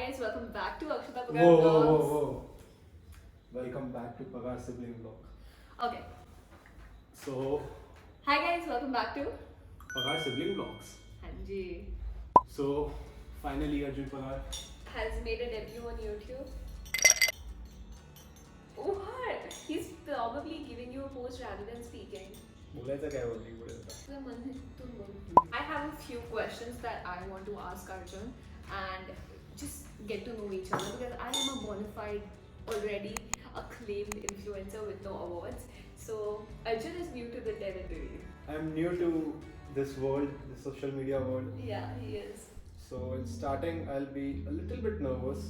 guys, welcome back to Akshata Pagar Whoa, whoa, Vlogs. whoa, whoa. Welcome back to Pagar Sibling Vlog. Okay. So, Hi guys, welcome back to Pagar Sibling Vlogs. Hanji. So, finally Arjun Pagar. Has made a debut on YouTube. What? He's probably giving you a post rather than speaking. बोलायचं काय बोलली पुढे आता? I have a few questions that I want to ask Arjun and just get to know each other because I am a bona fide, already acclaimed influencer with no awards. So Arjun is new to the territory. I'm new to this world, the social media world. Yeah, he is. So, in starting, I'll be a little bit nervous,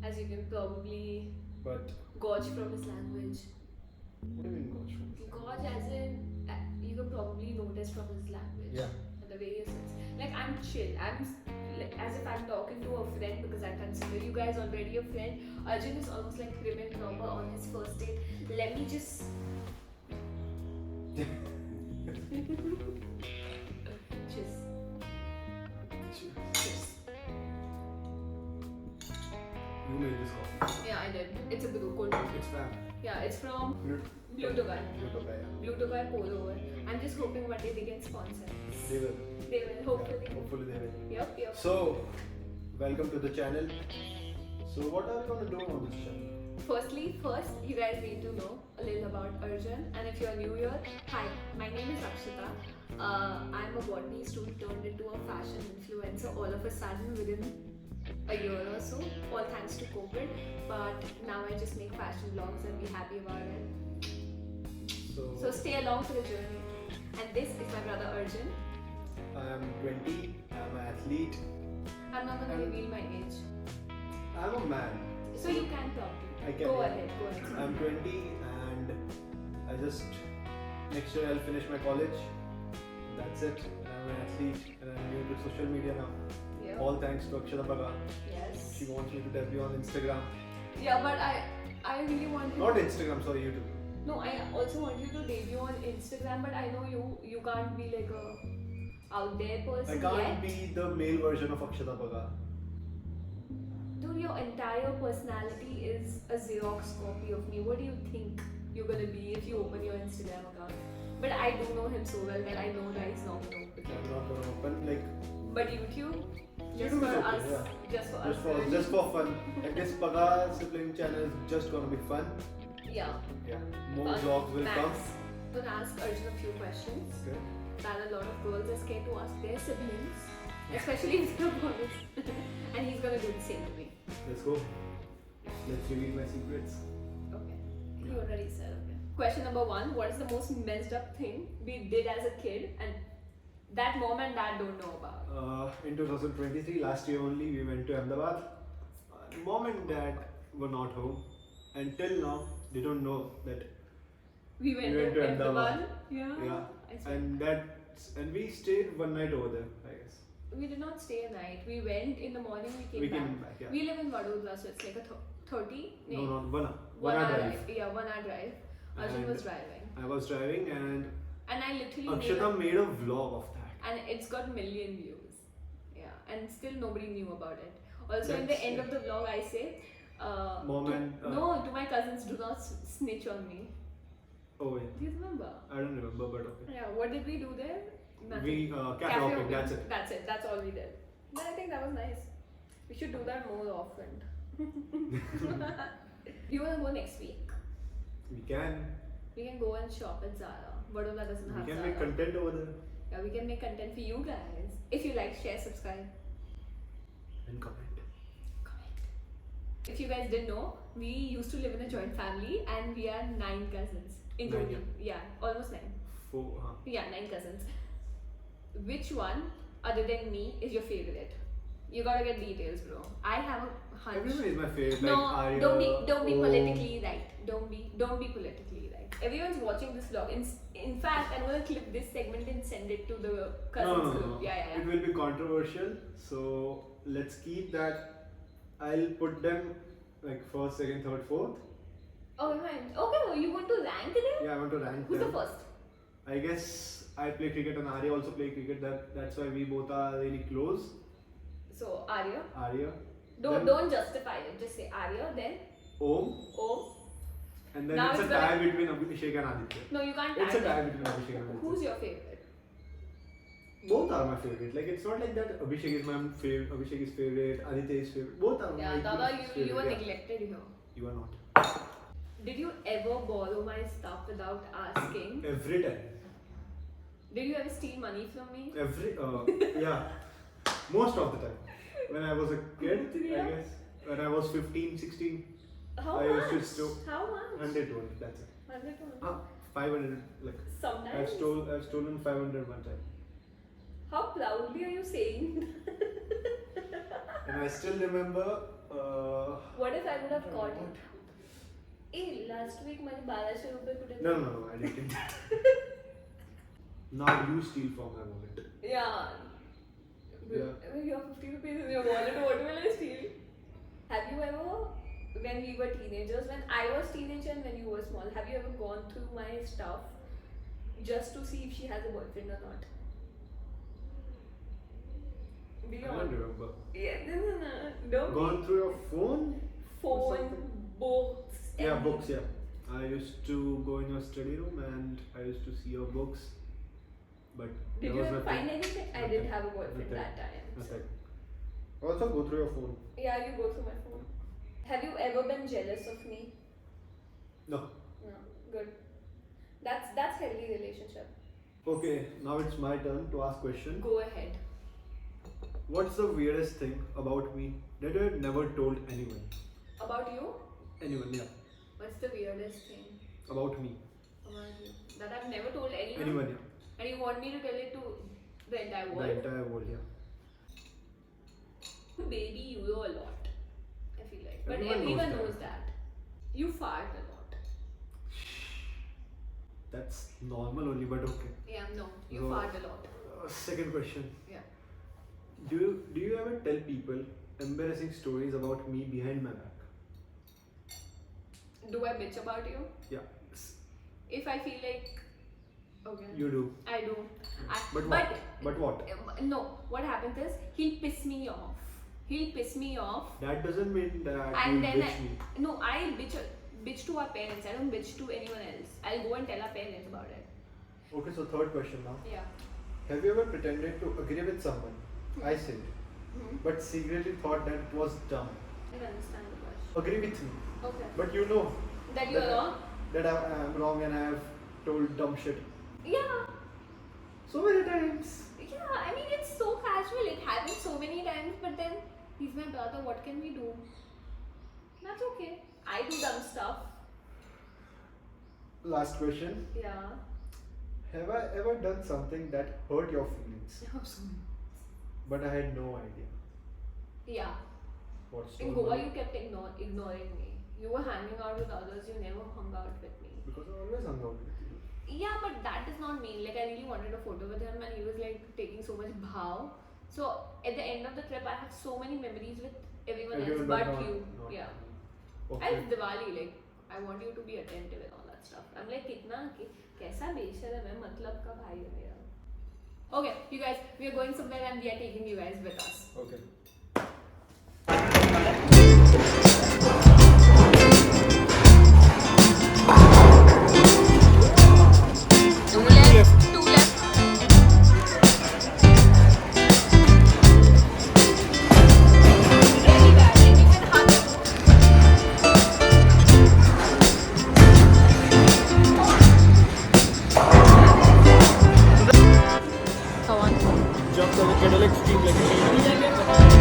As you can probably but gauge from his language. what do you mean, gosh? Gauge as in, you can probably notice from his language. Yeah. And the way he says. Like, I'm chill. Like, as if I'm talking to a friend because I consider you guys already a friend. Arjun is almost like prim and proper on his first date. Let me just. Just. You made this coffee. Yeah, I did. It's a cold one. It's fam. Yeah, it's from Blue Blue Tokai. Blue Tokai, yeah. Blue Tokai pour over. I'm just hoping one day they can sponsor. They will. They will, hopefully. Yeah, hopefully they will. Yep. So, welcome to the channel. So, what are we going to do on this channel? First, you guys need to know a little about Arjun. And if you're new here, hi, my name is Akshita. I'm a botany student turned into a fashion influencer all of a sudden within a year or so, all thanks to COVID. But now I just make fashion vlogs and be happy about it. So stay along for the journey. And this is my brother Arjun. I am 20, I'm an athlete, I'm not gonna reveal my age. I'm a man. So you can talk. I can. Go ahead. I'm 20 and I just, next year I'll finish my college. That's it. I'm an athlete and I'm new to social media now. Yeah. All thanks to Akshata Pagar. Yes. She wants me to debut on Instagram. Yeah, but I really want you. Not Instagram, sorry, YouTube. No, I also want you to debut on Instagram, but I know you can't be like a out there I person can't yet. be the male version of Akshata Pagar. Dude, your entire personality is a Xerox copy of me. What do you think you're gonna be if you open your Instagram account? But I do know him so well that I know that he's not gonna open I'm it. not gonna open, like, But YouTube, just YouTube for is okay, us, yeah. just for us. just for fun. And this Pagar sibling channel is just gonna be fun. Yeah. Yeah. More Fun. vlogs will Max. come. Gonna ask Arjun a few questions Okay. that a lot of girls are scared to ask their siblings, especially if they're boys. And he's gonna do the same to me. Let's go. Let's reveal my secrets. Okay. You already said okay. Question number 1. What is the most messed up thing we did as a kid and that mom and dad don't know about? In 2023, last year only, we went to Ahmedabad. Mom and dad were not home. Until now, they don't know that. We went We went to to Ahmedabad. Ahmedabad. Yeah. Yeah. I swear. And we stayed one night over there, I guess. We did not stay a night. We went in the morning. We came back, yeah. We live in Vadodara, so it's like a 30. No, not 1 hour. 1 hour drive. Yeah, 1 hour drive. Arjun And was driving. I was driving and And I literally Akshata made a vlog of that. and it's got million views. Yeah, and still nobody knew about it. Also, in the That's- end of the vlog, I say, Mom and, no, to my cousins, do not snitch on me. Oh, wait. Do you remember? I don't remember, but okay. Yeah, what did we do there? Nothing. We cafe hopping, that's it. That's it. That's all we did. But I think that was nice. We should do that more often. Do you want to go next week? We can. We can go and shop at Zara. Vadodara doesn't have We can Zara. make content over there. Yeah, we can make content for you guys. If you like, share, subscribe. And comment. If you guys didn't know, we used to live in a joint family and we are 9 cousins. In Nine, total. Yeah, almost 9. 4, huh? Yeah, 9 cousins. Which one, other than me, is your favorite? You gotta get details, bro. I have a hunch. Everyone is my favorite. No, like Arya, don't be Om. politically right. Don't be politically right. Everyone's watching this vlog. In fact, I'm gonna clip this segment and send it to the cousins No. group. Yeah. It will be controversial, so let's keep that. I'll put them like first, second, third, fourth. Oh man. Okay, well, you want to rank them? Yeah, I want to rank Who's them. the first? I guess I play cricket and Arya also play cricket. That's why we both are really close. So Arya. Arya, Don't justify it. Just say Arya, then Om, Om. and then Now it's a it's tie gonna- between Abhishek and Aditya. No, you can't. It's a add tie it. between Abhishek and Aditya. Who's your favorite? Both are my favorite. Like it's not like that Abhishek is my favorite, Abhishek is favorite, Aditya is favorite. Both are Yeah, my Dada, favorite. you were Yeah. neglected here. You are not. Did you ever borrow my stuff without asking? Every time. Did you ever steal money from me? Yeah. Most of the time. When I was a kid, Yeah. I guess. When I was 15, 16, How I much? used to steal How much? 100 only. That's it. 100 only. 500. Like Sometimes. I've stolen 500 one time. How proudly are you saying? And I still remember. What if I would have caught it? Hey, last week my 1200 रुपए कुठे No, I didn't. Now you steal from my wallet. Yeah. Yeah. You have 50 rupees in your wallet. What will I steal? Have you ever, when we were teenagers, when I was teenager and when you were small, have you ever gone through my stuff just to see if she has a boyfriend or not? Be I don't honest. remember. Yeah, no. Don't Gone through your phone? phone, something? books. Yeah, anything. books, yeah. I used to go in your study room and I used to see your books. But Did there you was ever nothing. find anything? I Nothing. didn't have a boyfriend Nothing. that time. so- Nothing. Also go through your phone. Yeah, you go through my phone. Have you ever been jealous of me? No. No. Good. That's healthy relationship. Okay, now it's my turn to ask question. Go ahead. What's the weirdest thing about me that you have never told anyone? About you? Anyone, yeah. What's the weirdest thing About me. about you that I've never told anyone? Anyone, yeah. And you want me to tell it to the entire The world? entire world, yeah. Baby, you know a lot. I feel like, but Everyone everyone knows knows that. You fart a lot. That's normal only, but okay. Yeah, no, you So- fart a lot. Second question. Yeah. Do you ever tell people embarrassing stories about me behind my back? Do I bitch about you? Yeah. If I feel like, okay, You do. I do. But what? But what? No, what happens is he'll piss me off. He'll piss me off, That doesn't mean that and you then bitch me. no, I bitch to our parents. I don't bitch to anyone else. I'll go and tell our parents about it. Okay, so third question now. Yeah. Have you ever pretended to agree with someone? I said, Mm-hmm. but secretly thought that it was dumb. I can understand the question. Agree with me, Okay. but you know That you're wrong. that I am wrong and I have told dumb shit Yeah. so many times. Yeah. I mean, it's so casual. It happens so many times, but then he's my brother. What can we do? That's okay. I do dumb stuff. Last question. Yeah. Have I ever done something that hurt your feelings, but I had no idea? Yeah. What's In so Goa, funny? you kept ignoring me. You were hanging out with others. You never hung out with me. Because I always hung out with you. Yeah, but that does not mean like I really wanted a photo with him, and he was like taking so much bhav. So at the end of the trip, I had so many memories with everyone else Everyone but not- you. not Yeah. you. Okay. And Diwali, like I want you to be attentive and all that stuff. I'm like कितना कैसा बेशरम है मतलब का भाई है मेरा. Okay, you guys, we are going somewhere and we are taking you guys with us. Okay. Two left. Really bad. Like, you can hug. Jump the wicket, like steam, like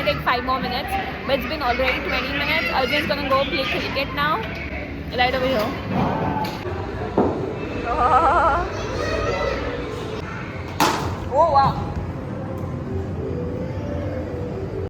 gonna take 5 more minutes, but it's been already 20 minutes. Arjun's gonna go play cricket now, right over here.